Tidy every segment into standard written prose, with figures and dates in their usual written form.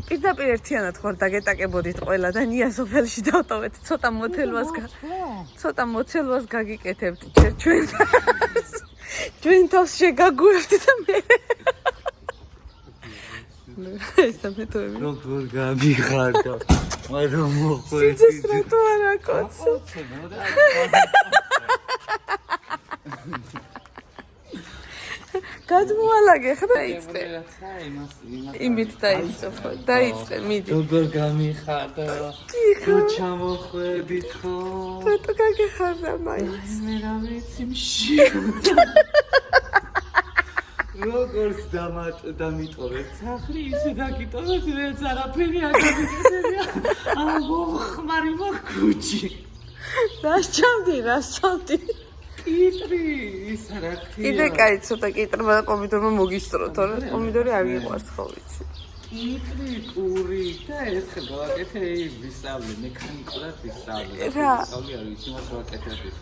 პირდაპირ ერთიანად ხარ დაგეტაკებოდით ყველა და ნია სოფელში დავტოვეთ ცოტა მოცელვას გაგიკეთებთ ჩვენ თავს შეგაგუებთ და მე ესამეთოები როგორ გამიხარდა მაგრამ მოყვე სიცოცხლე რატო არა კაცო გადმოალაგე ხა დაიწყე იმით დაიწყე მიდი როგორ გამიხარდა თუ ჩამოხვედით ხო რატო გაგეხარდა მაინც მე რა ვიცი მში როგორც დამიტოვეთ სახლი ისე დაგიტოვეთ მეც არაფერი არ გამიგებია ხმარი მოხუჩი დასჭამდი რასწავდი კიტრი ის რა ქვია კიდე კაი ცოტა კიტრმა და პომიდორმა მოგისწრო თორე პომიდორი არ მიყვარს ხო ვიცი კიტრი პური და ერთხელ გავაკეთე ვისწავლე მექანიკურად ვისწავლე რა ვისწავლე არ ვიცი მას ვაკეთებ ის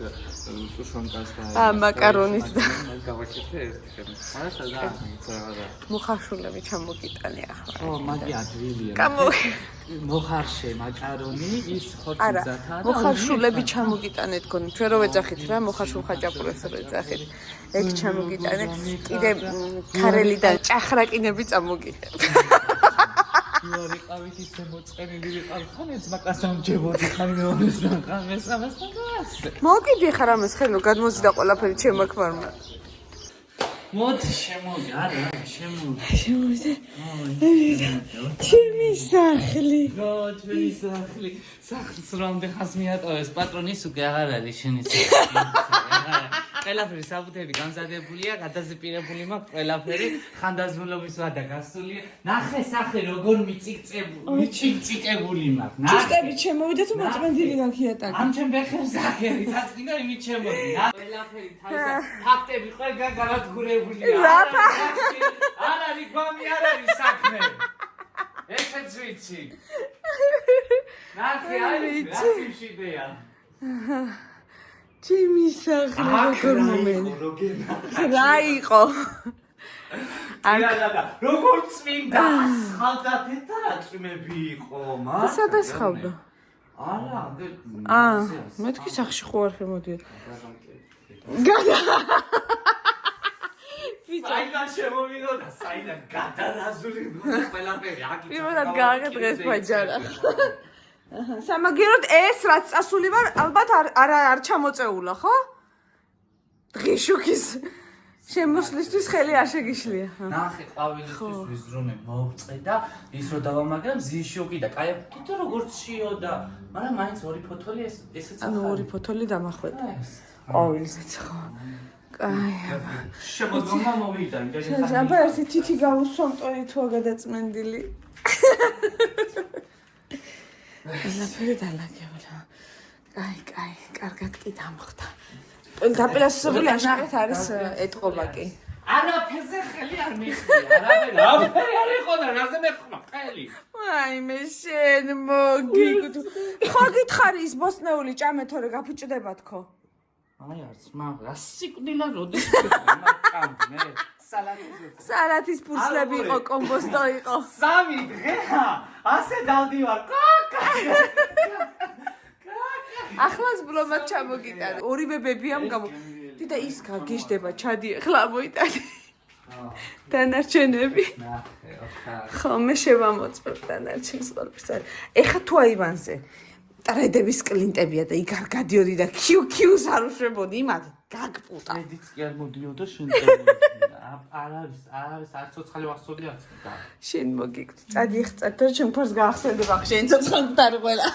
სუშონკას და მაკარონის და გავაკეთე ერთხელ არა სადა მიწავა მოხარშულები ჩამოგიტანე ახლა ო მაგი ადვილია კამო მოხარშე მაკარონი ის ხორცისათა და მოხარშულები ჩამოგიტანეთ გონი ჩვენ რო ვეძახით რა მოხარშულ ხაჭაპურებს რო ეძახით ეგ ჩამოგიტანე კიდე ქარელიდან ჭახრაკინები წამოგიღებ ვიყავით ისე მოწყენილი ვიყავ ხან ეცმაკას ამჯებოდი ხან მეომესთან ხან მესამესთან და ასე მოგიდი ხარ ამას ხელო გადმოზიდა ყველაფერი ჩემ აქ მოდი შემოდი არა შემოდი ჩემი სახლი გო ჩვენი სახლს რამდენ ხანს მიატოვეს პატრონის უკვე აღარ არის შენი სახლი ყველაფერი საბუთები განზადებულია გადაზეპირებული მაქვს ყველაფერი ხანდაზმულობის ვადა გასულია ნახე სახე როგორ მიწიკწებული მაქვს ჭიშტები ჩემოვიდა თუ მოწმენდილი გაქიატაკი ამ ჩემ ბეხებს აღერი თასკინო იმით შემოდი ყველაფერი თავისა ფაქტები ყველგან განადგურებულია არ არის გვამი არ არის საქმე ესეც ვიცი ნახე არის რასიმშიდეა ჩემი სახლი როგორ მომენტი რა იყო როგორ წმინდა ხალხათა რა წმები იყო მა სადაც ხავდა არა მეთქი სახში ხო არ შემოდიოდა საიდან შემოვიდოდა საიდან გადარაზული მოდა ყველაფერი აქ პირველად გააკეთეს ფაჯარა სამაგიეროდ ეს რაც წასული ვარ ალბათ არ ჩამოწეულა ხო დღეშუქის შემოსვლისთვის ხელი არ შეგიშლია ნახე ყვავილისთვის ვიზრუნე მოვწყე და ის რო დავამაგრებ ზიშოკი და კაი თვითონ როგორც შიოდა მაგრამ მაინც ორი ფოთოლი ესეც ანუ ორი ფოთოლი დამახვედა ყვავილზეც ხო კაი შემოდგომა მოვიდა აბა ერთი თითი გავუსვამტონი თუ გადაწმენდილი ყველაფერი დალაგებულა კაი კარგად კი დამხდა დაპირასებული აშკარად არის ეტყობა კი არაფერზე ხელი არ მიხდია არაფერი არ იყო და რაზე მეხმა ხელი ვაიმე შენ მოგიგდ ხო გითხარი ის ბოსნეული ჭამე თორე გაფუჭდება თქო აი არც მაგრამ სიკვდილა როდის მაგკამდე სალათის პურსლები იყო კომბოსტო იყო 3 დღეა ასე დავდივარ ახლაც ბლომად ჩამოგიტანე ორივე ბებიამ და ის გაგეშდება ჩადი ახლა მოიტანე დანარჩენები ხო მე შევამოწმებ დანარჩენს ყველაფერს ეხა თუ აივანზე ტრედების კლინტებია და იქ არ გადიოდი და QQ-ს არ უშვებოდი იმათ გაგპუტა ედიც კი არ მოდიოდა შენ არ არის ცოცხალი ვახსოვდი არც და შენ მოგიგდ წადი ხწად და ჩემ ფარს გაახსენდება შენ ცოცხალი მტარი ყველა